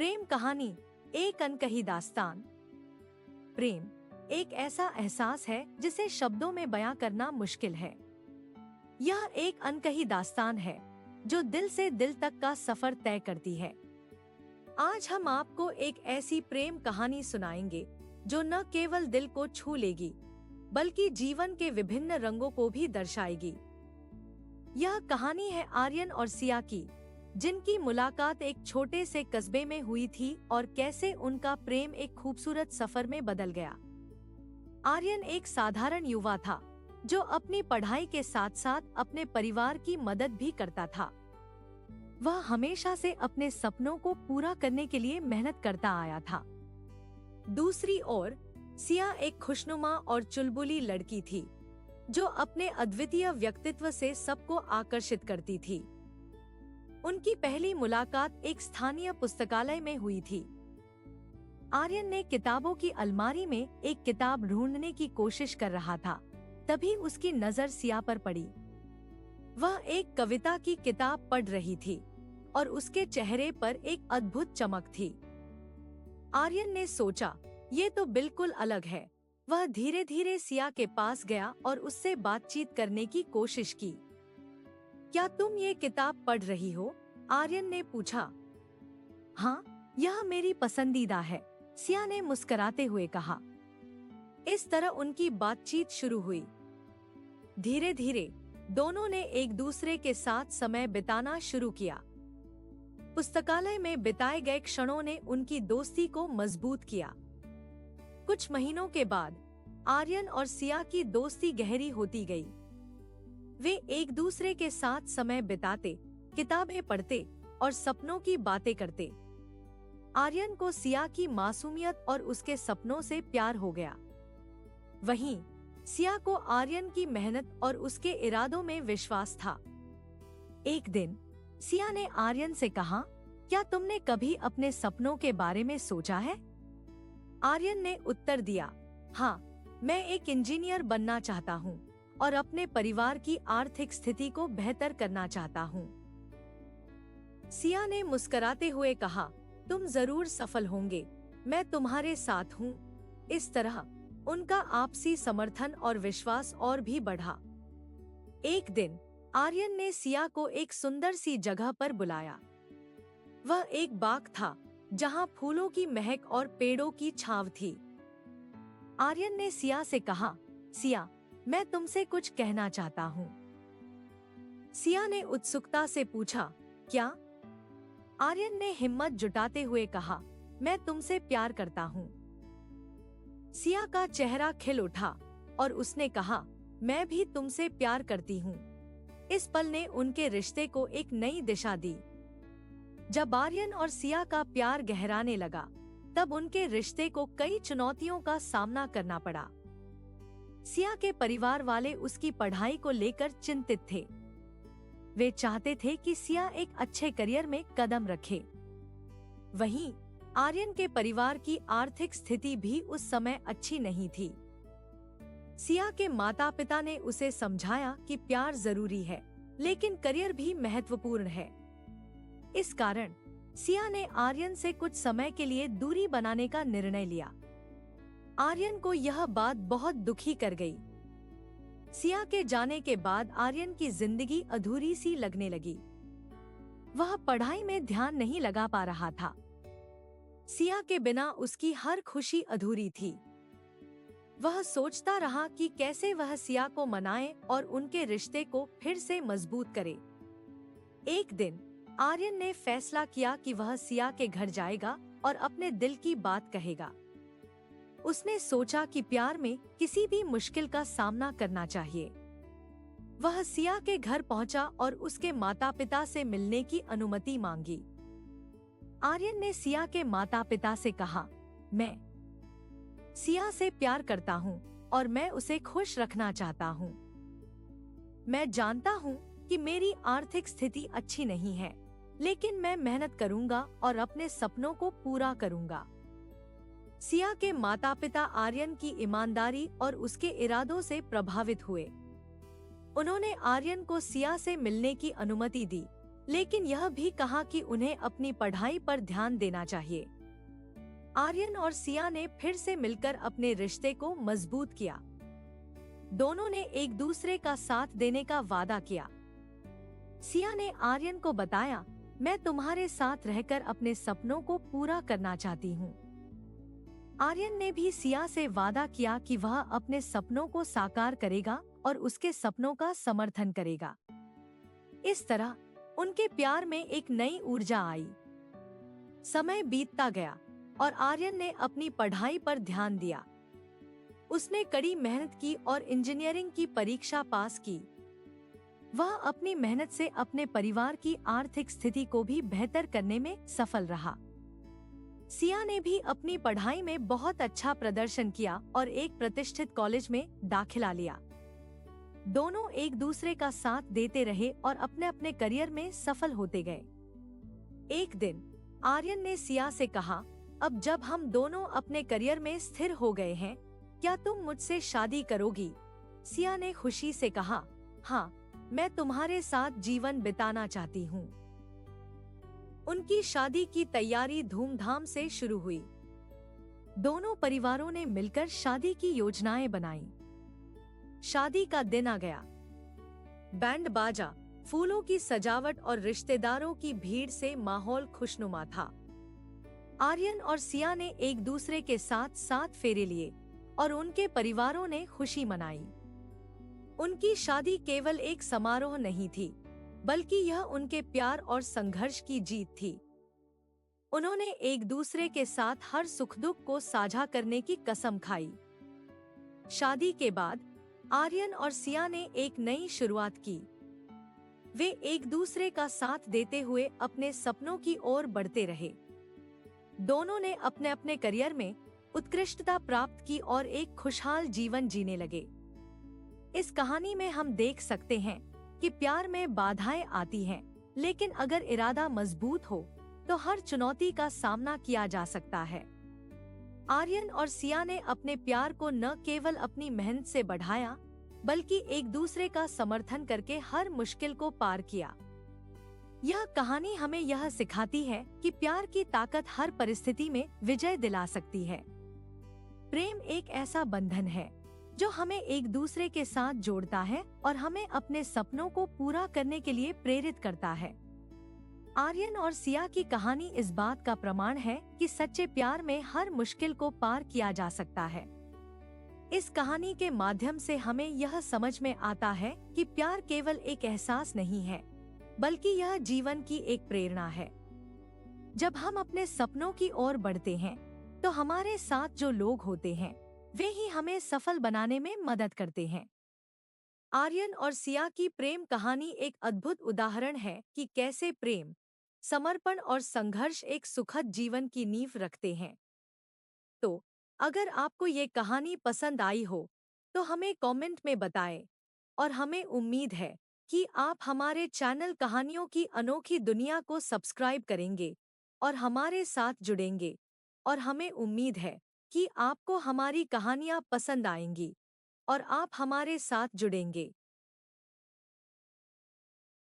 प्रेम कहानी, एक अनकही दास्तान। प्रेम एक ऐसा एहसास है जिसे शब्दों में बयां करना मुश्किल है। यह एक अनकही दास्तान है जो दिल से दिल तक का सफर तय करती है। आज हम आपको एक ऐसी प्रेम कहानी सुनाएंगे जो न केवल दिल को छू लेगी बल्कि जीवन के विभिन्न रंगों को भी दर्शाएगी। यह कहानी है आर्यन और सिया की, जिनकी मुलाकात एक छोटे से कस्बे में हुई थी और कैसे उनका प्रेम एक खूबसूरत सफर में बदल गया। आर्यन एक साधारण युवा था जो अपनी पढ़ाई के साथ साथ अपने परिवार की मदद भी करता था। वह हमेशा से अपने सपनों को पूरा करने के लिए मेहनत करता आया था। दूसरी ओर सिया एक खुशनुमा और चुलबुली लड़की थी जो अपने अद्वितीय व्यक्तित्व से सबको आकर्षित करती थी। उनकी पहली मुलाकात एक स्थानीय पुस्तकालय में हुई थी। आर्यन ने किताबों की अलमारी में एक किताब ढूंढने की कोशिश कर रहा था, तभी उसकी नजर सिया पर पड़ी। वह एक कविता की किताब पढ़ रही थी और उसके चेहरे पर एक अद्भुत चमक थी। आर्यन ने सोचा, ये तो बिल्कुल अलग है। वह धीरे धीरे सिया के पास गया और उससे बातचीत करने की कोशिश की। क्या तुम ये किताब पढ़ रही हो? आर्यन ने पूछा। हाँ, यह मेरी पसंदीदा है, सिया ने मुस्कुराते हुए कहा। इस तरह उनकी बातचीत शुरू हुई। धीरे धीरे दोनों ने एक दूसरे के साथ समय बिताना शुरू किया। पुस्तकालय में बिताए गए क्षणों ने उनकी दोस्ती को मजबूत किया। कुछ महीनों के बाद आर्यन और सिया की दोस्ती गहरी होती गई। वे एक दूसरे के साथ समय बिताते, किताबें पढ़ते और सपनों की बातें करते। आर्यन को सिया की मासूमियत और उसके सपनों से प्यार हो गया। वहीं सिया को आर्यन की मेहनत और उसके इरादों में विश्वास था। एक दिन सिया ने आर्यन से कहा, क्या तुमने कभी अपने सपनों के बारे में सोचा है? आर्यन ने उत्तर दिया, हाँ, मैं एक इंजीनियर बनना चाहता हूँ और अपने परिवार की आर्थिक स्थिति को बेहतर करना चाहता हूँ। सिया ने मुस्कुराते हुए कहा, तुम जरूर सफल होंगे, मैं तुम्हारे साथ हूँ। इस तरह उनका आपसी समर्थन और विश्वास और भी बढ़ा। एक दिन आर्यन ने सिया को एक सुंदर सी जगह पर बुलाया। वह एक बाग था जहाँ फूलों की महक और पेड़ों की छांव थी। आर्यन ने सिया से कहा, सिया, मैं तुमसे कुछ कहना चाहता हूँ। सिया ने उत्सुकता से पूछा, क्या? आर्यन ने हिम्मत जुटाते हुए कहा, मैं तुमसे प्यार करता हूँ। सिया का चेहरा खिल उठा और उसने कहा, मैं भी तुमसे प्यार करती हूँ। इस पल ने उनके रिश्ते को एक नई दिशा दी। जब आर्यन और सिया का प्यार गहराने लगा, तब उनके रिश्ते को कई चुनौतियों का सामना करना पड़ा। सिया के परिवार वाले उसकी पढ़ाई को लेकर चिंतित थे। वे चाहते थे कि सिया एक अच्छे करियर में कदम रखे। वहीं आर्यन के परिवार की आर्थिक स्थिति भी उस समय अच्छी नहीं थी। सिया के माता पिता ने उसे समझाया कि प्यार जरूरी है, लेकिन करियर भी महत्वपूर्ण है। इस कारण सिया ने आर्यन से कुछ समय के लिए दूरी बनाने का निर्णय लिया। आर्यन को यह बात बहुत दुखी कर गई। सिया के जाने के बाद आर्यन की जिंदगी अधूरी सी लगने लगी। वह पढ़ाई में ध्यान नहीं लगा पा रहा था। सिया के बिना उसकी हर खुशी अधूरी थी। वह सोचता रहा कि कैसे वह सिया को मनाए और उनके रिश्ते को फिर से मजबूत करे। एक दिन आर्यन ने फैसला किया कि वह सिया के घर जाएगा और अपने दिल की बात कहेगा। उसने सोचा कि प्यार में किसी भी मुश्किल का सामना करना चाहिए। वह सिया के घर पहुंचा और उसके माता पिता से मिलने की अनुमति मांगी। आर्यन ने सिया के माता पिता से कहा, मैं सिया से प्यार करता हूँ और मैं उसे खुश रखना चाहता हूँ। मैं जानता हूँ कि मेरी आर्थिक स्थिति अच्छी नहीं है, लेकिन मैं मेहनत करूँगा और अपने सपनों को पूरा करूँगा। सिया के माता पिता आर्यन की ईमानदारी और उसके इरादों से प्रभावित हुए। उन्होंने आर्यन को सिया से मिलने की अनुमति दी लेकिन यह भी कहा कि उन्हें अपनी पढ़ाई पर ध्यान देना चाहिए। आर्यन और सिया ने फिर से मिलकर अपने रिश्ते को मजबूत किया। दोनों ने एक दूसरे का साथ देने का वादा किया। सिया ने आर्यन को बताया, मैं तुम्हारे साथ रहकर अपने सपनों को पूरा करना चाहती हूँ। आर्यन ने भी सिया से वादा किया कि वह अपने सपनों को साकार करेगा और उसके सपनों का समर्थन करेगा। इस तरह उनके प्यार में एक नई ऊर्जा आई। समय बीतता गया और आर्यन ने अपनी पढ़ाई पर ध्यान दिया। उसने कड़ी मेहनत की और इंजीनियरिंग की परीक्षा पास की। वह अपनी मेहनत से अपने परिवार की आर्थिक स्थिति को भी बेहतर करने में सफल रहा। सिया ने भी अपनी पढ़ाई में बहुत अच्छा प्रदर्शन किया और एक प्रतिष्ठित कॉलेज में दाखिला लिया। दोनों एक दूसरे का साथ देते रहे और अपने अपने करियर में सफल होते गए। एक दिन आर्यन ने सिया से कहा, अब जब हम दोनों अपने करियर में स्थिर हो गए हैं, क्या तुम मुझसे शादी करोगी? सिया ने खुशी से कहा, हाँ, मैं तुम्हारे साथ जीवन बिताना चाहती हूँ। उनकी शादी की तैयारी धूमधाम से शुरू हुई। दोनों परिवारों ने मिलकर शादी की योजनाएं बनाई। शादी का दिन आ गया। बैंड बाजा, फूलों की सजावट और रिश्तेदारों की भीड़ से माहौल खुशनुमा था। आर्यन और सिया ने एक दूसरे के साथ 7 फेरे लिए और उनके परिवारों ने खुशी मनाई। उनकी शादी केवल एक समारोह नहीं थी, बल्कि यह उनके प्यार और संघर्ष की जीत थी। उन्होंने एक दूसरे के साथ हर सुख दुख को साझा करने की कसम खाई। शादी के बाद आर्यन और सिया ने एक नई शुरुआत की। वे एक दूसरे का साथ देते हुए अपने सपनों की ओर बढ़ते रहे। दोनों ने अपने अपने करियर में उत्कृष्टता प्राप्त की और एक खुशहाल जीवन जीने लगे। इस कहानी में हम देख सकते हैं कि प्यार में बाधाएं आती हैं, लेकिन अगर इरादा मजबूत हो तो हर चुनौती का सामना किया जा सकता है। आर्यन और सिया ने अपने प्यार को न केवल अपनी मेहनत से बढ़ाया, बल्कि एक दूसरे का समर्थन करके हर मुश्किल को पार किया। यह कहानी हमें यह सिखाती है कि प्यार की ताकत हर परिस्थिति में विजय दिला सकती है। प्रेम एक ऐसा बंधन है जो हमें एक दूसरे के साथ जोड़ता है और हमें अपने सपनों को पूरा करने के लिए प्रेरित करता है। आर्यन और सिया की कहानी इस बात का प्रमाण है कि सच्चे प्यार में हर मुश्किल को पार किया जा सकता है। इस कहानी के माध्यम से हमें यह समझ में आता है कि प्यार केवल एक एहसास नहीं है, बल्कि यह जीवन की एक प्रेरणा है। जब हम अपने सपनों की ओर बढ़ते हैं, तो हमारे साथ जो लोग होते हैं, वे ही हमें सफल बनाने में मदद करते हैं। आर्यन और सिया की प्रेम कहानी एक अद्भुत उदाहरण है कि कैसे प्रेम, समर्पण और संघर्ष एक सुखद जीवन की नींव रखते हैं। तो अगर आपको ये कहानी पसंद आई हो, तो हमें कमेंट में बताएं और हमें उम्मीद है कि आप हमारे चैनल कहानियों की अनोखी दुनिया को सब्सक्राइब करेंगे और हमारे साथ जुड़ेंगे। और हमें उम्मीद है कि आपको हमारी कहानियाँ पसंद आएंगी और आप हमारे साथ जुड़ेंगे।